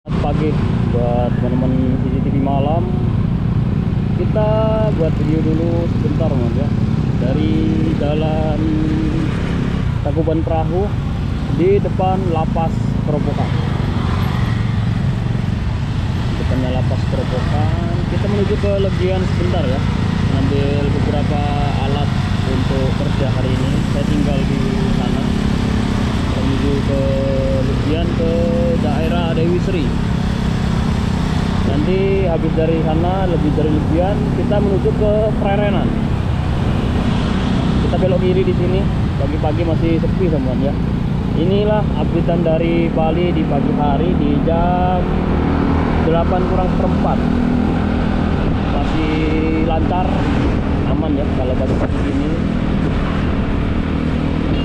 Selamat pagi buat teman-teman CCTV malam. Kita buat video dulu sebentar mas ya, dari jalan Tangkuban Perahu di depan Lapas Kerobokan. Depannya Lapas Kerobokan, kita menuju ke Legian sebentar ya, ngambil beberapa alat untuk kerja hari ini. Saya tinggal di sana, menuju ke Legian, ke daerah Dewi Sri. Nanti habis dari sana, lebih dari Legian, kita menuju ke Prerenan. Kita belok kiri di sini. Pagi-pagi masih sepi teman ya. Inilah updatean dari Bali di pagi hari di jam 8:04. Masih lancar, aman ya kalau pagi-pagi ini.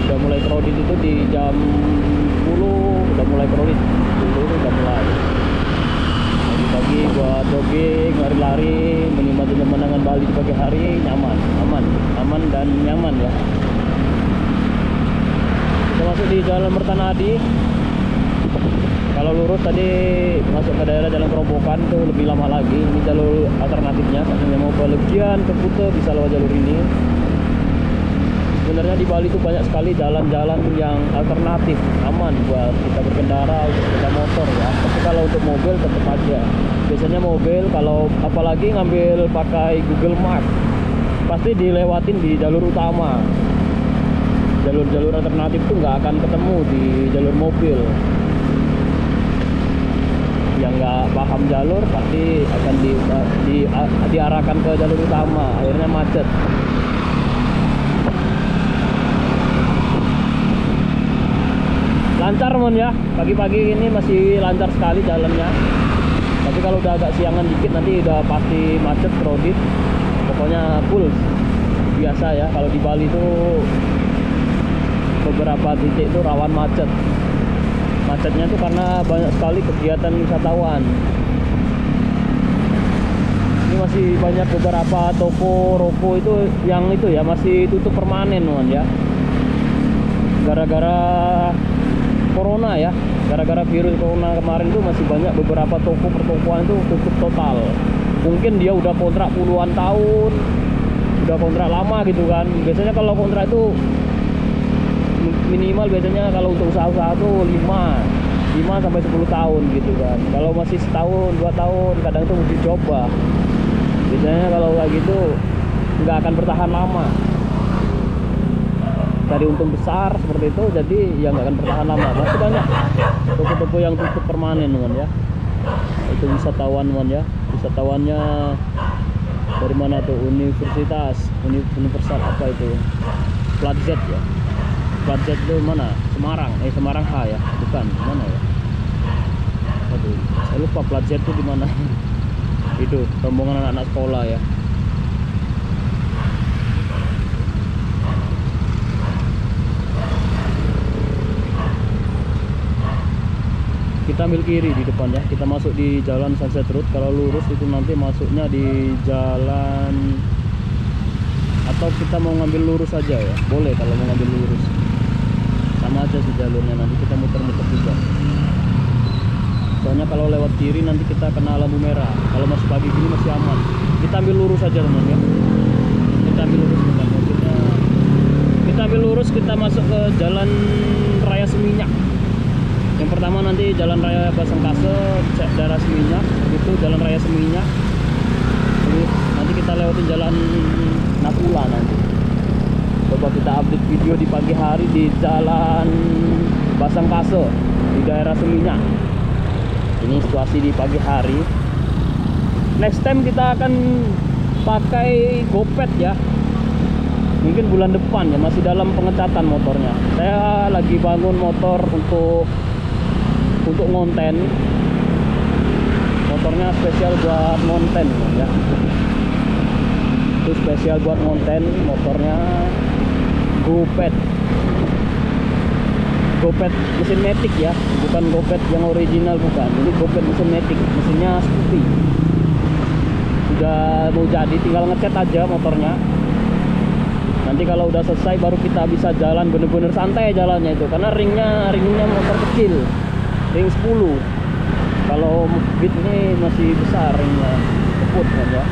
Udah mulai crowded itu di jam 10, udah mulai crowded. Dulu udah mulai. Pagi-pagi buat jogging, lari-lari, menikmati pemandangan Bali di pagi hari, aman dan nyaman ya. Kita masuk di Jalan Mertanadi. Kalau lurus tadi masuk ke daerah Jalan Kerobokan itu lebih lama lagi. Ini jalur alternatifnya, kalau mau ke Legian, ke Kuta bisa lewat jalur ini. Sebenarnya di Bali itu banyak sekali jalan-jalan yang alternatif, aman buat kita berkendara, untuk sepeda motor ya. Tapi kalau untuk mobil tetap aja. Biasanya mobil kalau apalagi ngambil pakai Google Maps, pasti dilewatin di jalur utama. Jalur-jalur alternatif itu nggak akan ketemu di jalur mobil. Yang nggak paham jalur pasti akan diarahkan ke jalur utama, akhirnya macet. Lancar mon ya, pagi-pagi ini masih lancar sekali jalannya. Tapi kalau udah agak siangan dikit nanti udah pasti macet, crowded. Pokoknya full biasa ya. Kalau di Bali itu beberapa titik itu rawan macet. Macetnya itu karena banyak sekali kegiatan wisatawan. Ini masih banyak beberapa toko roko itu yang itu ya masih tutup permanen mon ya. Gara-gara corona ya, gara-gara virus corona kemarin tuh masih banyak beberapa toko pertokoan itu tutup total. Mungkin dia udah kontrak puluhan tahun, udah kontrak lama gitu kan. Biasanya kalau kontrak itu minimal biasanya kalau untuk usaha-usaha tuh 5 sampai 10 tahun gitu kan. Kalau masih setahun, 2 tahun, kadang tuh uji coba. Biasanya kalau kayak gitu nggak akan bertahan lama. Cari untung besar seperti itu, jadi ya nggak akan bertahan lama. Masih banyak toko-toko yang tutup permanen teman ya. Itu wisatawan teman ya, wisatawannya dari mana tuh? Universitas apa itu, Plat Z ya. Plat Z itu mana? Semarang, Semarang H ya, bukan, mana ya? Aduh, saya lupa Plat Z itu di mana. Itu rombongan anak-anak sekolah ya. Kita ambil kiri di depan ya, kita masuk di jalan Sunset Road. Kalau lurus itu nanti masuknya di jalan, atau kita mau ngambil lurus aja ya, boleh kalau mau ngambil lurus, sama aja sih jalurnya, nanti kita muter-muter juga. Soalnya kalau lewat kiri nanti kita kena lampu merah. Kalau masih pagi gini masih aman. Kita ambil lurus aja teman ya, kita ambil lurus bentar, kita ambil lurus, kita masuk ke Jalan Raya Seminyak. Yang pertama nanti Jalan Raya Basengkase, daerah Seminyak, itu Jalan Raya Seminyak. Terus nanti kita lewatin Jalan Nakula nanti. Coba kita update video di pagi hari di Jalan Basengkase di daerah Seminyak. Ini situasi di pagi hari. Next time kita akan pakai GoPet ya. Mungkin bulan depan ya, masih dalam pengecatan motornya. Saya lagi bangun motor untuk ngonten. Motornya spesial buat ngonten ya. Itu spesial buat ngonten motornya, GoPet. GoPet mesin matic ya, bukan GoPet yang original, bukan. Ini GoPet mesin matic, mesinnya Scoopy. Sudah mau jadi, tinggal ngecat aja motornya. Nanti kalau udah selesai baru kita bisa jalan bener-bener santai jalannya itu, karena ringnya motor kecil, ring 10. Kalau Beat ini masih besar ini ya, keput kan ya.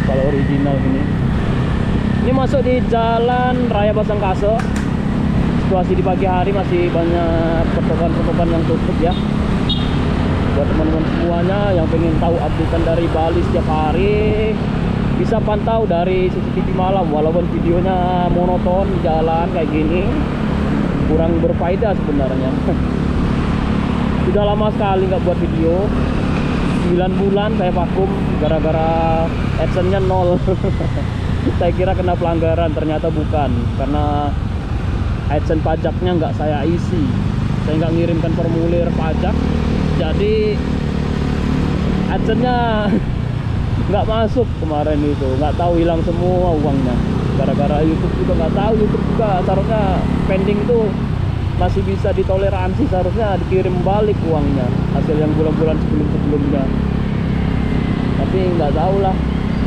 Kalau original ini masuk di Jalan Raya Basangkase. Situasi di pagi hari masih banyak pertokohan-pertokohan yang tutup ya. Buat teman-teman semuanya yang pengen tahu updatean dari Bali setiap hari, bisa pantau dari CCTV malam. Walaupun videonya monoton di jalan kayak gini, kurang berfaedah sebenarnya. Sudah lama sekali nggak buat video, 9 bulan saya vakum gara-gara AdSense-nya 0. Saya kira kena pelanggaran, ternyata bukan, karena AdSense pajaknya nggak saya isi. Saya nggak ngirimkan formulir pajak, jadi AdSense-nya nggak masuk kemarin itu. Nggak tahu, hilang semua uangnya. Gara-gara YouTube juga nggak tahu, YouTube juga seharusnya pending itu masih bisa ditoleransi, seharusnya dikirim balik uangnya, hasil yang bulan-bulan sebelumnya. Tapi nggak tahu lah,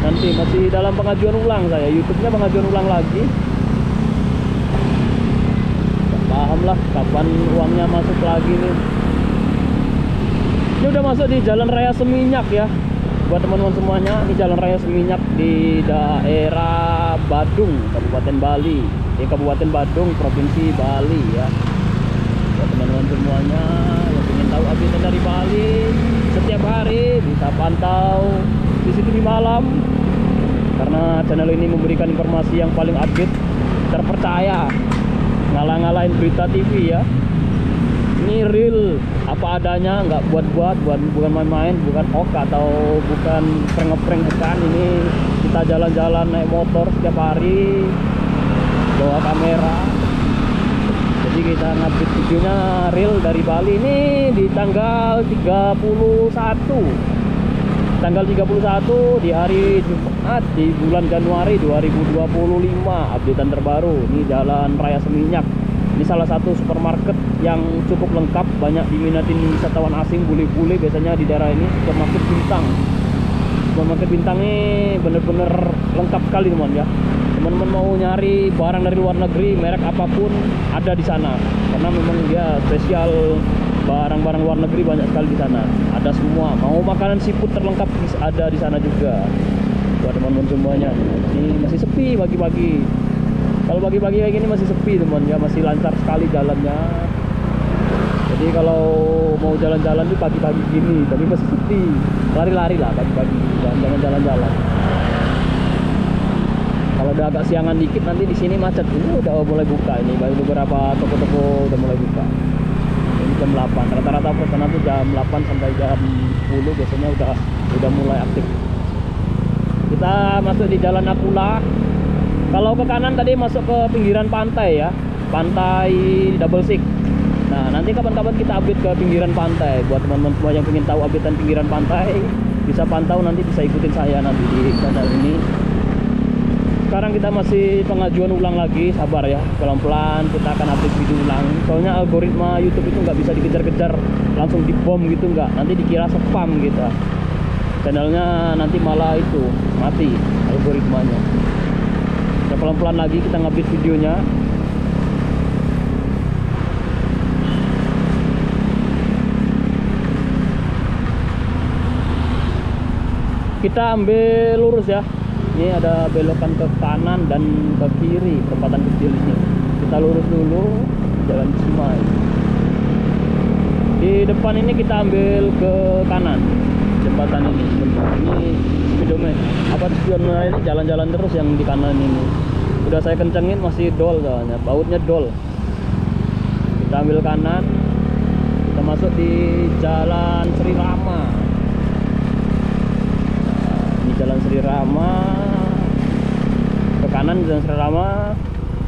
nanti masih dalam pengajuan ulang saya. YouTube-nya pengajuan ulang lagi. Nggak paham lah kapan uangnya masuk lagi nih. Ini udah masuk di Jalan Raya Seminyak ya. Buat teman-teman semuanya, ini Jalan Raya Seminyak di daerah Badung, Kabupaten Bali. Kabupaten Badung, Provinsi Bali ya. Buat teman-teman semuanya yang ingin tahu update dari Bali setiap hari, bisa pantau di CCTV malam, karena channel ini memberikan informasi yang paling update, terpercaya, ngalah-ngalahin berita TV ya. Ini real, apa adanya, nggak buat-buat, bukan main-main, bukan hoax atau bukan prank-prank, bukan. Ini kita jalan-jalan naik motor setiap hari, bawa kamera. Jadi kita ngupdate videonya real dari Bali ini di tanggal 31. Tanggal 31 di hari Jumat di bulan Januari 2025. Updatean terbaru. Ini Jalan Raya Seminyak. Ini salah satu supermarket yang cukup lengkap, banyak diminatin wisatawan asing, bule-bule biasanya di daerah ini. Supermarket Bintang. Supermarket Bintang ini bener-bener lengkap sekali teman ya. Teman-teman mau nyari barang dari luar negeri, merek apapun ada di sana. Karena memang dia spesial, barang-barang luar negeri banyak sekali di sana. Ada semua. Mau makanan seafood terlengkap ada di sana juga. Buat teman-teman semuanya. Ini masih sepi pagi-pagi. Kalau pagi-pagi kayak gini masih sepi teman ya, masih lancar sekali jalannya. Jadi kalau mau jalan-jalan di pagi-pagi gini, tapi masih sepi. Lari-lari lah pagi-pagi, jangan jalan-jalan. Kalau udah agak siangan dikit nanti di sini macet. Ini udah mulai buka, ini baru beberapa toko-toko udah mulai buka. Ini jam 8. Rata-rata pesanan tuh jam 8 sampai jam 10 biasanya udah mulai aktif. Kita masuk di Jalan Nakula. Kalau ke kanan tadi masuk ke pinggiran pantai ya, pantai Double Six. Nah nanti kapan-kapan kita update ke pinggiran pantai. Buat teman-teman semua yang ingin tahu updatean pinggiran pantai, bisa pantau, nanti bisa ikutin saya nanti di channel ini. Sekarang kita masih pengajuan ulang lagi, sabar ya, pelan-pelan kita akan update video ulang. Soalnya algoritma YouTube itu nggak bisa dikejar-kejar langsung dibom gitu, nggak, nanti dikira spam gitu. Channelnya nanti malah itu mati algoritmanya. Ya, pelan-pelan lagi kita ngupdate videonya. Kita ambil lurus ya. Ini ada belokan ke kanan dan ke kiri, perempatan kecil ini. Kita lurus dulu, Jalan Cimahi. Di depan ini kita ambil ke kanan, jembatan ini. Ini speedometer, apa speedometer ini jalan-jalan terus yang di kanan ini. Udah saya kencengin masih dol soalnya, bautnya dol. Kita ambil kanan, kita masuk di Jalan Sri Rama. Ini Jalan Sri Rama, ke kanan Jalan Sri Rama,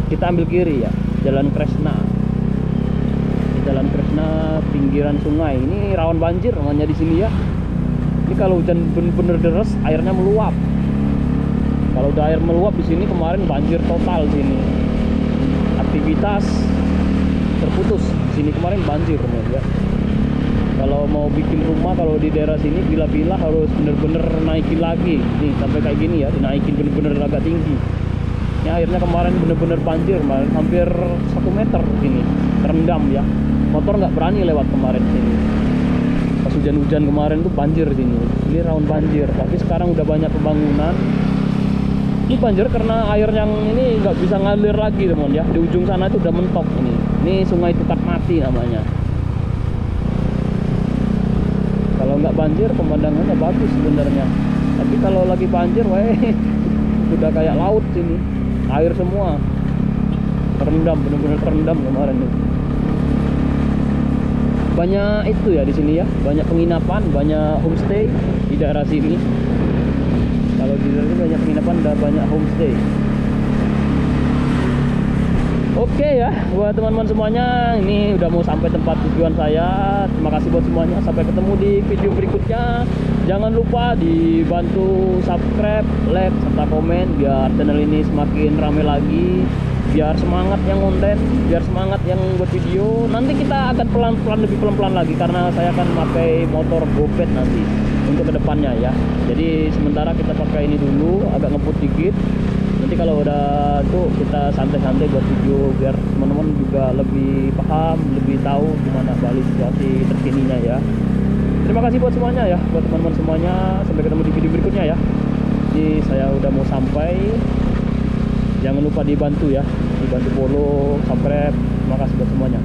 kita ambil kiri ya, Jalan Kresna. Di Jalan Kresna pinggiran sungai. Ini rawan banjir namanya di sini ya. Ini kalau hujan bener-bener deras, airnya meluap. Kalau udah air meluap di sini, kemarin banjir total sini. Aktivitas terputus di sini kemarin banjir ya. Kalau mau bikin rumah kalau di daerah sini, villa-villa harus bener-bener naikin lagi. Nih sampai kayak gini ya, dinaikin bener-bener agak tinggi. Ini airnya kemarin bener-bener banjir, hampir 1 meter sini, terendam ya. Motor nggak berani lewat kemarin sini. pas hujan-hujan kemarin tuh banjir di sini. Ini rawan banjir, tapi sekarang udah banyak pembangunan. Ini banjir karena air yang ini nggak bisa ngalir lagi teman ya. Di ujung sana itu udah mentok ini. Ini Sungai Tukar Mati namanya. Kalau nggak banjir pemandangannya bagus sebenarnya. Tapi kalau lagi banjir, udah kayak laut sini. Air semua terendam, benar-benar terendam kemarin nih. Banyak itu ya di sini ya, banyak penginapan, banyak homestay di daerah sini. Kalau di daerah ini banyak penginapan dan banyak homestay. Oke ya, buat teman-teman semuanya, ini udah mau sampai tempat tujuan saya. Terima kasih buat semuanya. Sampai ketemu di video berikutnya. Jangan lupa dibantu subscribe, like, serta komen biar channel ini semakin rame lagi. Biar semangat yang konten, biar semangat yang buat video. Nanti kita akan pelan-pelan, lebih pelan-pelan lagi karena saya akan pakai motor GoPed nanti untuk kedepannya ya. Jadi sementara kita pakai ini dulu, agak ngebut dikit. Nanti kalau udah tuh kita santai-santai buat video biar teman-teman juga lebih paham, lebih tahu gimana Bali situasi terkininya ya. Terima kasih buat semuanya ya, buat teman-teman semuanya. Sampai ketemu di video berikutnya ya. Jadi saya udah mau sampai. Jangan lupa dibantu ya, dibantu follow, subscribe. Terima kasih buat semuanya.